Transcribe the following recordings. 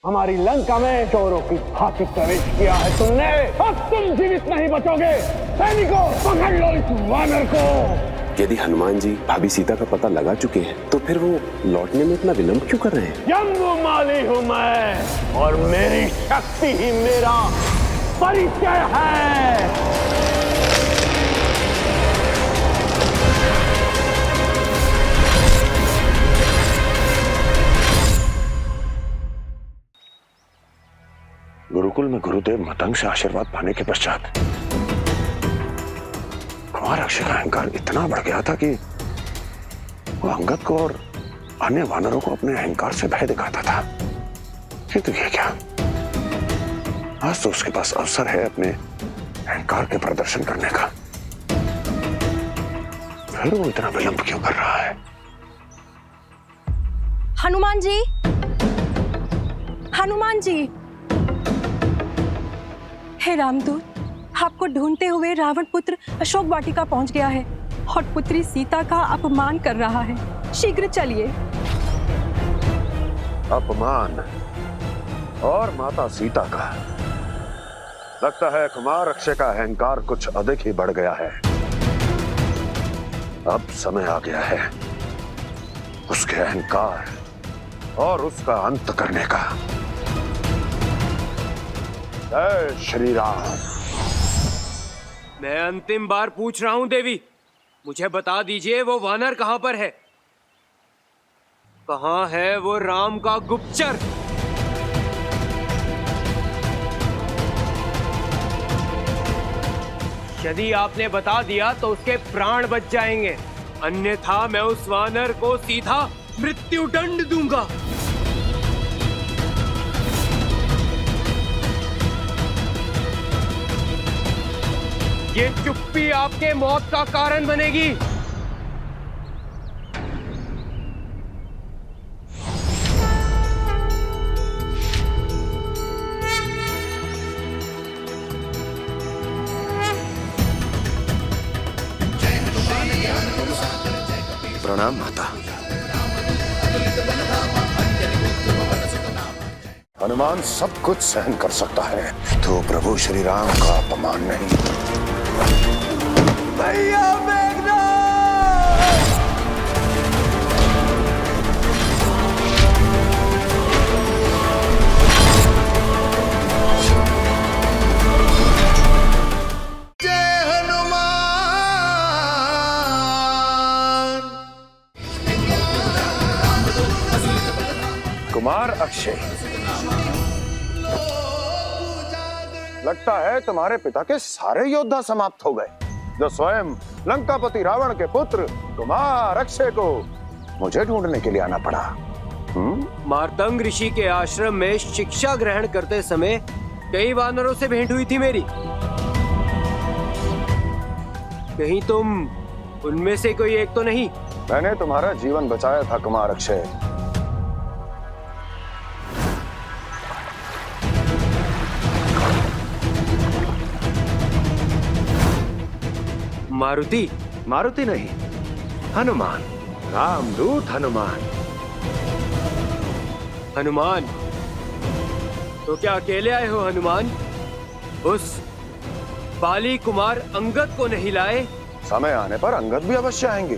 हमारी लंका में चोरों की भांति प्रवेश किया है तुमने। अब तुम जीवित नहीं बचोगे। सैनिकों, पकड़ लो इस वानर को। यदि हनुमान जी भाभी सीता का पता लगा चुके हैं तो फिर वो लौटने में इतना विलंब क्यों कर रहे हैं? जम्बूमाली हूँ मैं और मेरी शक्ति ही मेरा परिचय है। गुरुकुल में गुरुदेव मतंग से आशीर्वाद पाने के पश्चात कुमार अक्षय का अहंकार इतना बढ़ गया था कि वो अंगद को और अन्य वानरों को अपने अहंकार से भय दिखाता था। किंतु ये क्या, आज तो उसके पास अवसर है अपने अहंकार के प्रदर्शन करने का। फिर वो इतना विलंब क्यों कर रहा है? हनुमान जी, हनुमान जी, हे रामदूत, आपको ढूंढते हुए रावण पुत्र अशोक वाटिका पहुंच गया है और पुत्री सीता का अपमान कर रहा है। शीघ्र चलिए। अपमान और माता सीता का? लगता है कुमार अक्षय का अहंकार कुछ अधिक ही बढ़ गया है। अब समय आ गया है उसके अहंकार और उसका अंत करने का। जय श्री राम। मैं अंतिम बार पूछ रहा हूं देवी, मुझे बता दीजिए वो वानर कहां पर है? कहां है वो राम का गुप्तचर? यदि आपने बता दिया तो उसके प्राण बच जाएंगे, अन्यथा मैं उस वानर को सीधा मृत्यु दंड दूंगा। ये चुप्पी आपके मौत का कारण बनेगी। प्रणाम माता। हनुमान सब कुछ सहन कर सकता है तो प्रभु श्री राम का अपमान नहीं। भैया मेघनाथ! जय हनुमान। कुमार अक्षय, लगता है तुम्हारे पिता के सारे योद्धा समाप्त हो गए, जो स्वयं लंकापति रावण के पुत्र कुमार अक्षय को मुझे ढूंढने के लिए आना पड़ा। मार्तंग ऋषि के आश्रम में शिक्षा ग्रहण करते समय कई वानरों से भेंट हुई थी मेरी। कहीं तुम उनमें से कोई एक तो नहीं? मैंने तुम्हारा जीवन बचाया था कुमार अक्षय। मारुति? मारुति नहीं, हनुमान, रामदूत हनुमान। हनुमान? तो क्या अकेले आए हो हनुमान? उस बाली कुमार अंगद को नहीं लाए? समय आने पर अंगद भी अवश्य आएंगे,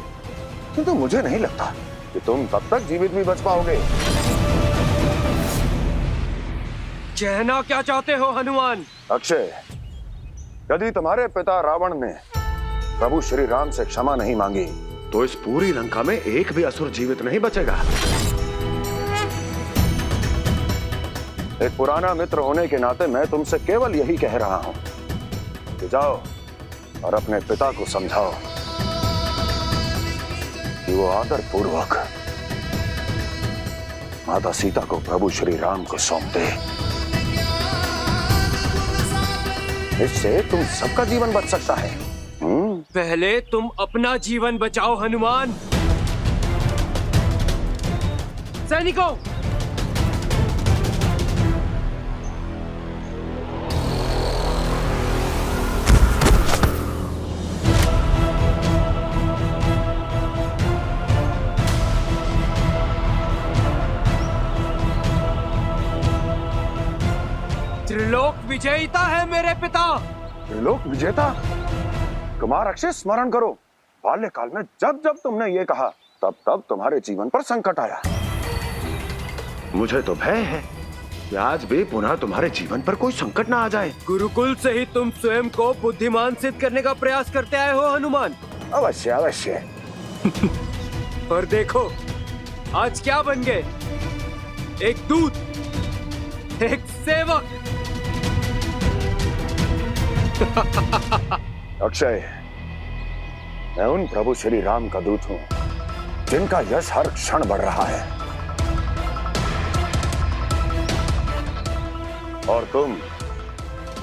किंतु मुझे नहीं लगता कि तुम तब तक जीवित भी बच पाओगे। कहना क्या चाहते हो हनुमान? अक्षय, यदि तुम्हारे पिता रावण ने प्रभु श्री राम से क्षमा नहीं मांगी तो इस पूरी लंका में एक भी असुर जीवित नहीं बचेगा। एक पुराना मित्र होने के नाते मैं तुमसे केवल यही कह रहा हूं कि जाओ और अपने पिता को समझाओ कि वो आदर पूर्वक माता सीता को प्रभु श्री राम को सौंप दे। इससे तुम सबका जीवन बच सकता है। पहले तुम अपना जीवन बचाओ हनुमान। सैनिकों, विजेता है मेरे पिता। त्रिलोक विजेता? कुमार अक्षय, स्मरण करो, बाल्यकाल में जब जब तुमने ये कहा तब तब तुम्हारे जीवन पर संकट आया। मुझे तो भय है कि आज भी पुनः तुम्हारे जीवन पर कोई संकट ना आ जाए। गुरुकुल से ही तुम स्वयं को बुद्धिमान सिद्ध करने का प्रयास करते आए हो हनुमान। अवश्य अवश्य। और देखो आज क्या बन गए, एक दूत, एक सेवक। अक्षय, मैं उन प्रभु श्री राम का दूत हूं जिनका यश हर क्षण बढ़ रहा है, और तुम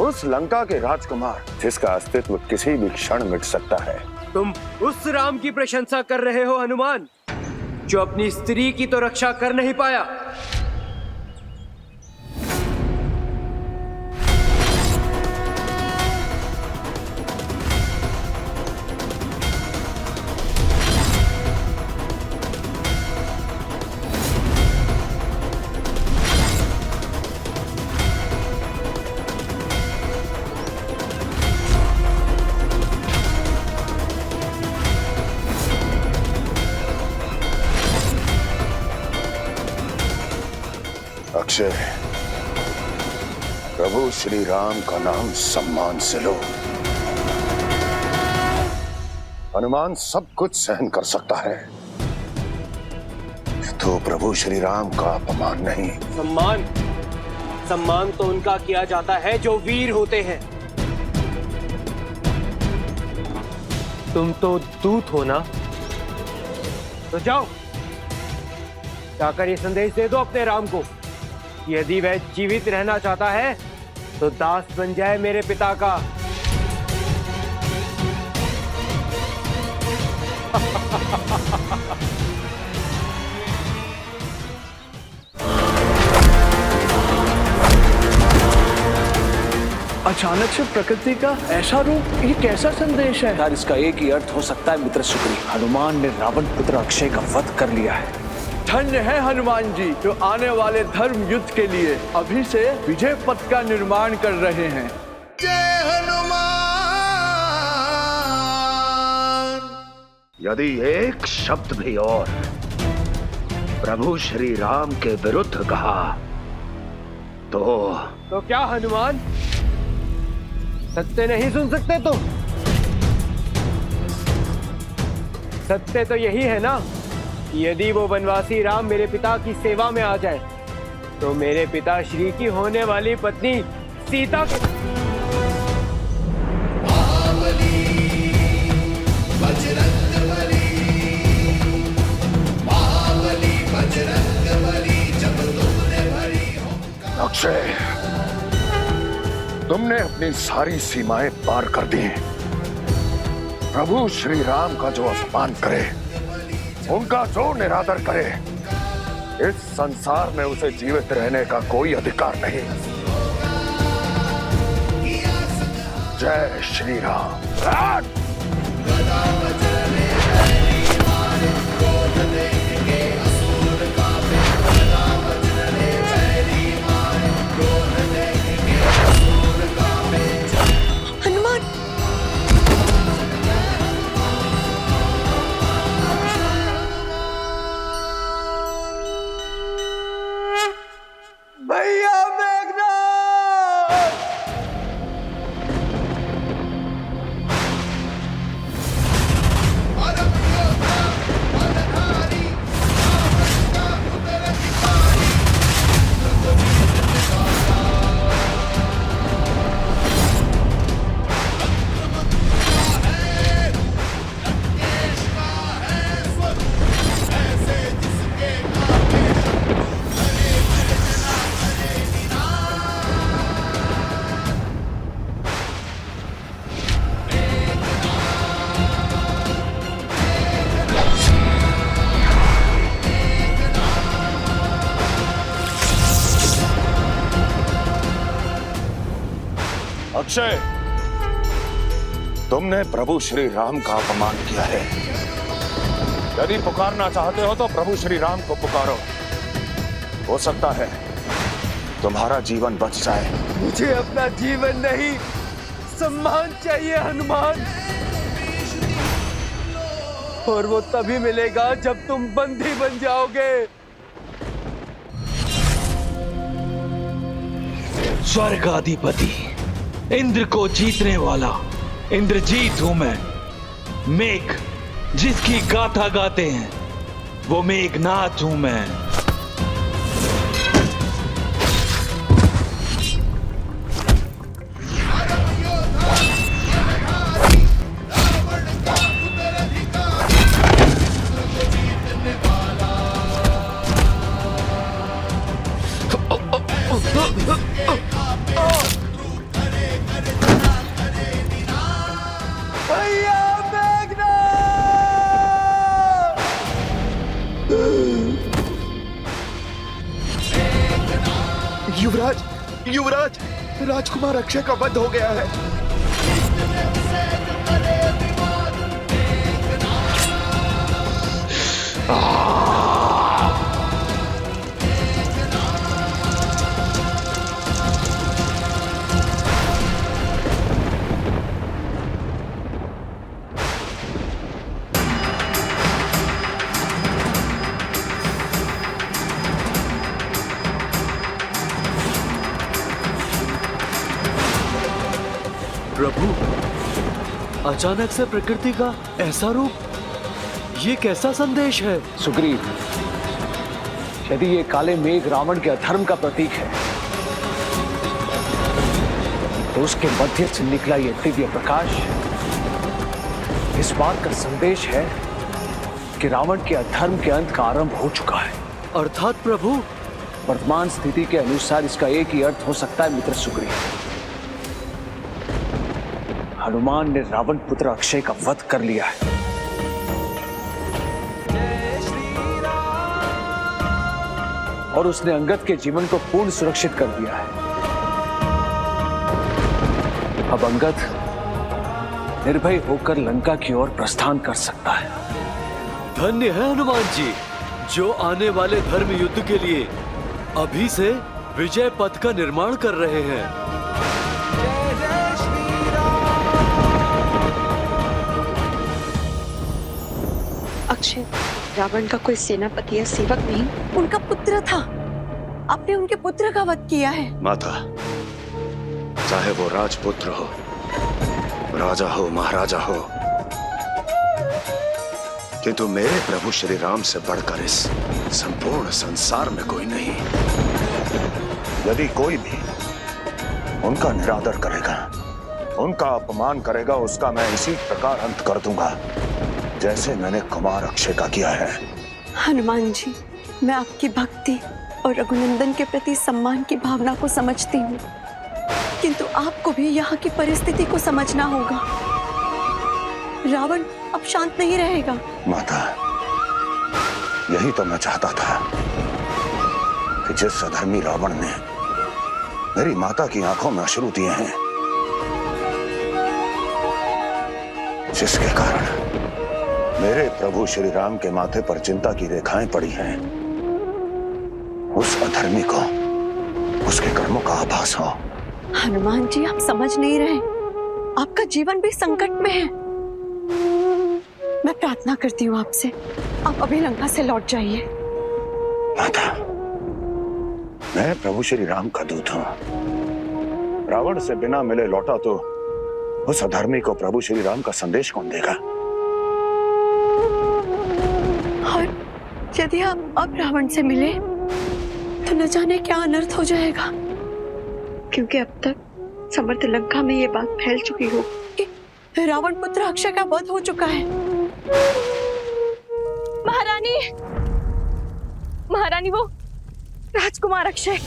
उस लंका के राजकुमार जिसका अस्तित्व किसी भी क्षण मिट सकता है। तुम उस राम की प्रशंसा कर रहे हो हनुमान, जो अपनी स्त्री की तो रक्षा कर नहीं पाया। अक्षय, प्रभु श्री राम का नाम सम्मान से लो। हनुमान सब कुछ सहन कर सकता है, तो प्रभु श्री राम का अपमान नहीं। सम्मान, सम्मान तो उनका किया जाता है जो वीर होते हैं। तुम तो दूत हो ना, तो जाओ जाकर ये संदेश दे दो अपने राम को, यदि वह जीवित रहना चाहता है तो दास बन जाए मेरे पिता का। अचानक से प्रकृति का ऐसा रूप, ये कैसा संदेश है? यार इसका एक ही अर्थ हो सकता है मित्र सुग्रीव, हनुमान ने रावण पुत्र अक्षय का वध कर लिया है। धन्य है हनुमान जी, जो आने वाले धर्म युद्ध के लिए अभी से विजय पथ का निर्माण कर रहे हैं। जय हनुमान। यदि एक शब्द भी और प्रभु श्री राम के विरुद्ध कहा तो क्या हनुमान, सत्य नहीं सुन सकते तुम? सत्य तो यही है ना, यदि वो वनवासी राम मेरे पिता की सेवा में आ जाए तो मेरे पिता श्री की होने वाली पत्नी सीता को अक्षय, तुमने अपनी सारी सीमाएं पार कर दी। प्रभु श्री राम का जो अपमान करे, उनका जो निरादर करे, इस संसार में उसे जीवित रहने का कोई अधिकार नहीं। जय श्री राम। अक्षय, तुमने प्रभु श्री राम का अपमान किया है। यदि पुकारना चाहते हो तो प्रभु श्री राम को पुकारो, हो सकता है तुम्हारा जीवन बच जाए। मुझे अपना जीवन नहीं, सम्मान चाहिए हनुमान। और वो तभी मिलेगा जब तुम बंदी बन जाओगे। स्वर्गाधिपति इंद्र को जीतने वाला इंद्रजीत हूं मैं। मेघ जिसकी गाथा गाते हैं वो मेघनाथ हूं मैं। युवराज, युवराज, राजकुमार अक्षय का वध हो गया है। प्रभु, अचानक से प्रकृति का ऐसा रूप, ये कैसा संदेश है? सुग्रीव, यदि ये काले मेघ रावण के अधर्म का प्रतीक है तो उसके मध्य से निकला ये दिव्य प्रकाश इस बात का संदेश है कि रावण के अधर्म के अंत का आरंभ हो चुका है। अर्थात प्रभु, वर्तमान स्थिति के अनुसार इसका एक ही अर्थ हो सकता है मित्र सुग्रीव। हनुमान ने रावण पुत्र अक्षय का वध कर लिया है। और उसने अंगद के जीवन को पूर्ण सुरक्षित कर दिया है। अब अंगद निर्भय होकर लंका की ओर प्रस्थान कर सकता है। धन्य है हनुमान जी, जो आने वाले धर्म युद्ध के लिए अभी से विजय पथ का निर्माण कर रहे हैं। अक्षय रावण का कोई सेनापति या सेवक नहीं, उनका पुत्र था। आपने उनके पुत्र का वध किया है। माता, चाहे वो राजपुत्र हो, राजा हो, महाराजा हो, किंतु मेरे प्रभु श्री राम से बढ़कर इस संपूर्ण संसार में कोई नहीं। यदि कोई भी उनका निरादर करेगा, उनका अपमान करेगा, उसका मैं इसी प्रकार अंत कर दूंगा जैसे मैंने कुमार अक्षय का किया है। हनुमान जी, मैं आपकी भक्ति और रघुनंदन के प्रति सम्मान की भावना को समझती हूँ, किंतु आपको भी यहाँ की परिस्थिति को समझना होगा। रावण अब शांत नहीं रहेगा। माता, यही तो मैं चाहता था कि जिस अधर्मी रावण ने मेरी माता की आंखों में अश्रु दिए हैं, जिसके कारण मेरे प्रभु श्री राम के माथे पर चिंता की रेखाएं पड़ी हैं, उस अधर्मी को उसके कर्मों का आभास हो। हनुमान जी, आप समझ नहीं रहे, आपका जीवन भी संकट में है। मैं प्रार्थना करती हूँ आपसे, आप अभी लंका से लौट जाइए। माता, मैं प्रभु श्री राम का दूत हूँ। रावण से बिना मिले लौटा तो उस अधर्मी को प्रभु श्री राम का संदेश कौन देगा? और यदि आप अब रावण से मिले तो न जाने क्या अनर्थ हो जाएगा। क्योंकि अब तक समर्थ लंका में ये बात फैल चुकी हो कि रावण पुत्र अक्षय का वध हो चुका है। महारानी, महारानी, वो राजकुमार अक्षय।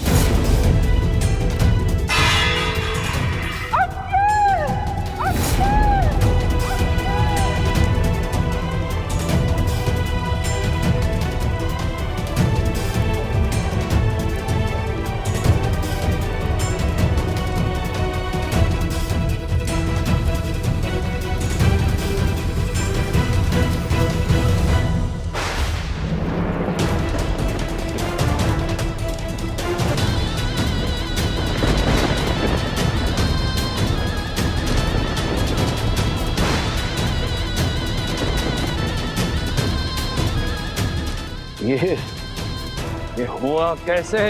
ये हुआ कैसे?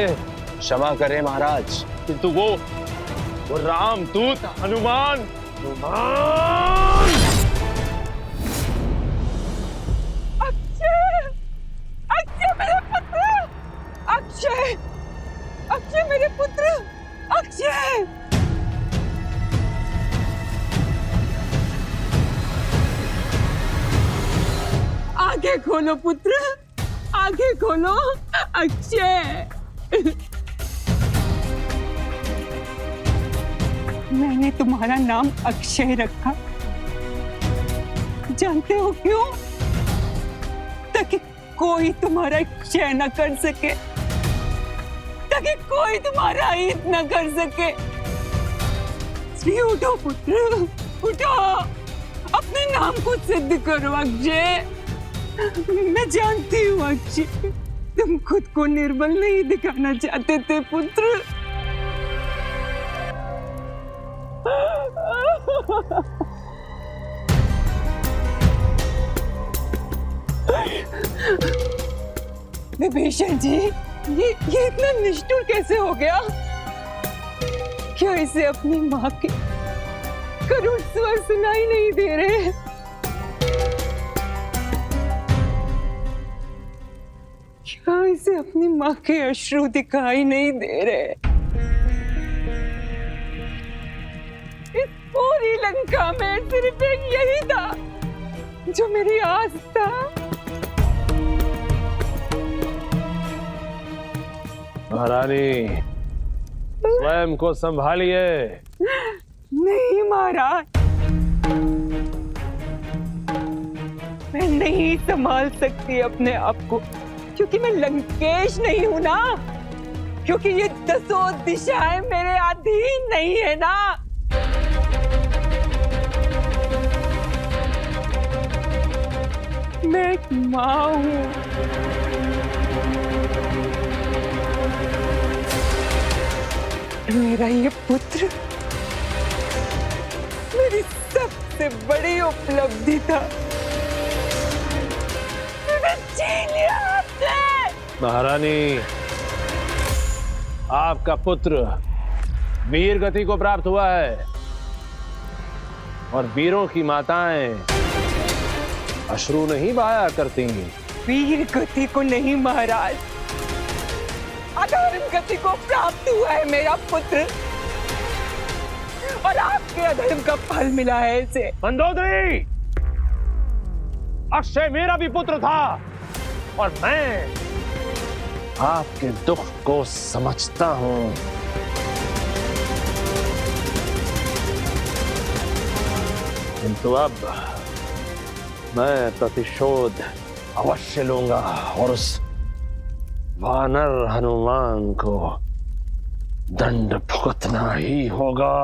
क्षमा करें महाराज, किंतु वो रामदूत हनुमान अक्षय! अक्षय मेरे पुत्र! अक्षय! अक्षय मेरे पुत्र! अक्षय! आंखें खोलो पुत्र, आंखें खोलो। अक्षय! मैंने तुम्हारा नाम अक्षय रखा, जानते हो क्यों? ताकि कोई तुम्हारा क्षय न कर सके, ताकि कोई तुम्हारा हित न कर सके। श्री उठो पुत्र, उठो, अपने नाम को सिद्ध करो अक्षय। मैं जानती हूँ अक्षय, तुम खुद को निर्बल नहीं दिखाना चाहते थे पुत्र। विभीषण जी, ये इतना निष्ठुर कैसे हो गया? क्या इसे अपनी माँ के करुण स्वर सुनाई नहीं दे रहे? क्या इसे अपनी माँ के अश्रु दिखाई नहीं दे रहे? इस पूरी लंका में सिर्फ एक यही था जो मेरी आस था। महारानी, स्वयं को संभालिए। नहीं महाराज, मैं नहीं संभाल सकती अपने आप को, क्योंकि मैं लंकेश नहीं हूं ना, क्योंकि ये 10 दिशाएं मेरे अधीन नहीं है ना। मैं एक माँ हूं। मेरा ये पुत्र मेरी सबसे बड़ी उपलब्धि था। मैंने छीन लिया आपसे। महारानी, आपका पुत्र वीर गति को प्राप्त हुआ है, और वीरों की माताएं अश्रु नहीं बहाया करती। वीर गति को नहीं महाराज, अधर्म गति को प्राप्त हुआ है मेरा पुत्र, और आपके अधर्म का फल मिला है इसे। मंदोदरी, अक्षय मेरा भी पुत्र था, और मैं आपके दुख को समझता हूं। किंतु अब मैं प्रतिशोध अवश्य लूंगा, और उस वानर हनुमान को दंड भुगतना ही होगा।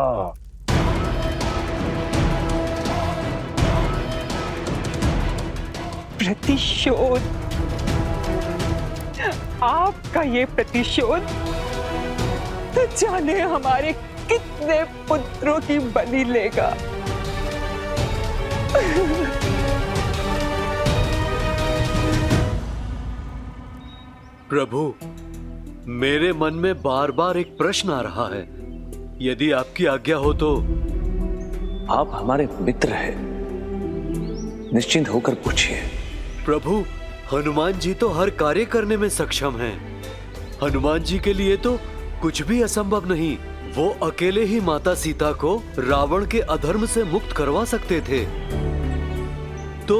प्रतिशोध? आपका ये प्रतिशोध तो जाने हमारे कितने पुत्रों की बलि लेगा। प्रभु, मेरे मन में बार बार एक प्रश्न आ रहा है, यदि आपकी आज्ञा हो तो। आप हमारे मित्र हैं, निश्चिंत होकर पूछिए। प्रभु, हनुमान जी तो हर कार्य करने में सक्षम हैं। हनुमान जी के लिए तो कुछ भी असंभव नहीं। वो अकेले ही माता सीता को रावण के अधर्म से मुक्त करवा सकते थे। तो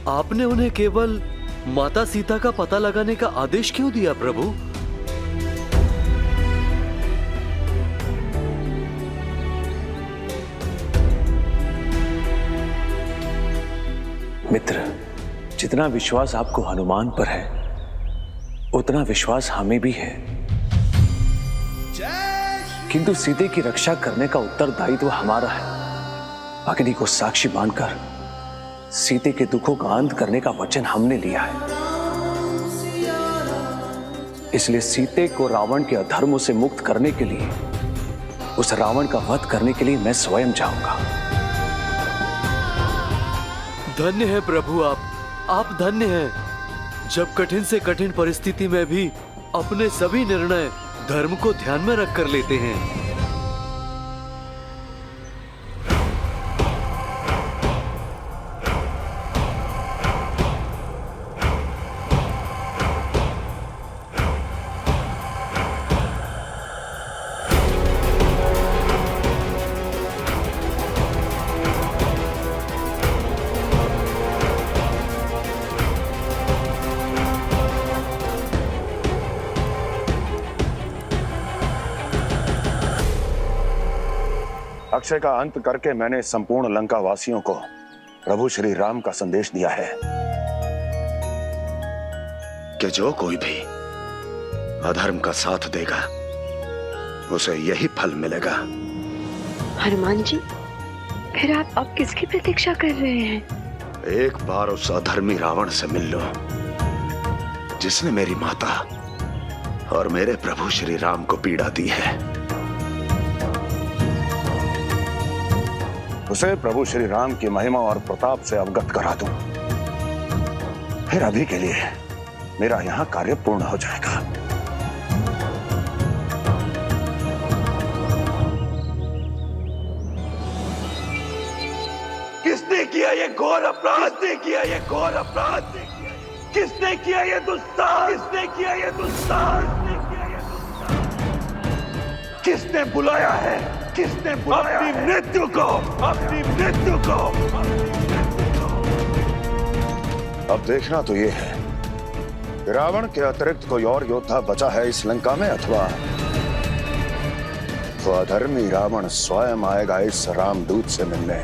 आपने उन्हें केवल माता सीता का पता लगाने का आदेश क्यों दिया प्रभु? मित्र, जितना विश्वास आपको हनुमान पर है, उतना विश्वास हमें भी है। किंतु सीते की रक्षा करने का उत्तरदायित्व हमारा है। अग्नि को साक्षी मानकर सीते के दुखों का अंत करने का वचन हमने लिया है। इसलिए सीते को रावण के अधर्मों से मुक्त करने के लिए, उस रावण का वध करने के लिए मैं स्वयं जाऊंगा। धन्य है प्रभु, आप धन्य हैं। जब कठिन से कठिन परिस्थिति में भी अपने सभी निर्णय धर्म को ध्यान में रखकर लेते हैं। अक्षय का अंत करके मैंने संपूर्ण लंका वासियों को प्रभु श्री राम का संदेश दिया है कि जो कोई भी अधर्म का साथ देगा उसे यही फल मिलेगा। हनुमान जी, फिर आप अब किसकी प्रतीक्षा कर रहे हैं? एक बार उस अधर्मी रावण से मिल लो जिसने मेरी माता और मेरे प्रभु श्री राम को पीड़ा दी है। उसे प्रभु श्री राम की महिमा और प्रताप से अवगत करा दूं, फिर अभी के लिए मेरा यहां कार्य पूर्ण हो जाएगा। किसने किया ये घोर अपराध? किसने किया ये घोर अपराध? किसने किया ये दुस्साहस? किसने किया ये दुस्साहस? किसने बुलाया है? किसने बुलाया अपनी मृत्यु को? अपनी मृत्यु को? अब देखना तो ये है कि रावण के अतिरिक्त कोई और योद्धा बचा है इस लंका में, अथवा तो अधर्मी रावण स्वयं आएगा इस रामदूत से मिलने।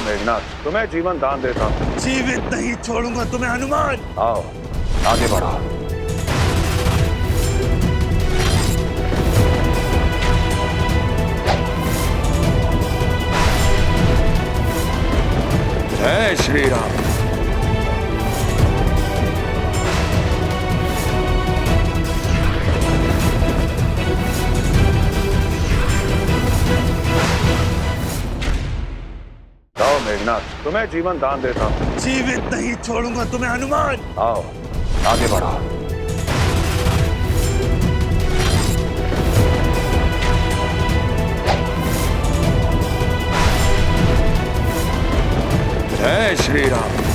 मेघनाथ, तुम्हें जीवन दान देता हूँ। जीवित नहीं छोड़ूंगा तुम्हें हनुमान। आओ आगे बढ़ो। जय श्री राम। मेघनाथ, तुम्हें जीवन दान देता हूँ। जीवित नहीं छोड़ूंगा तुम्हें हनुमान। आओ आगे बढ़ो। जय श्री राम।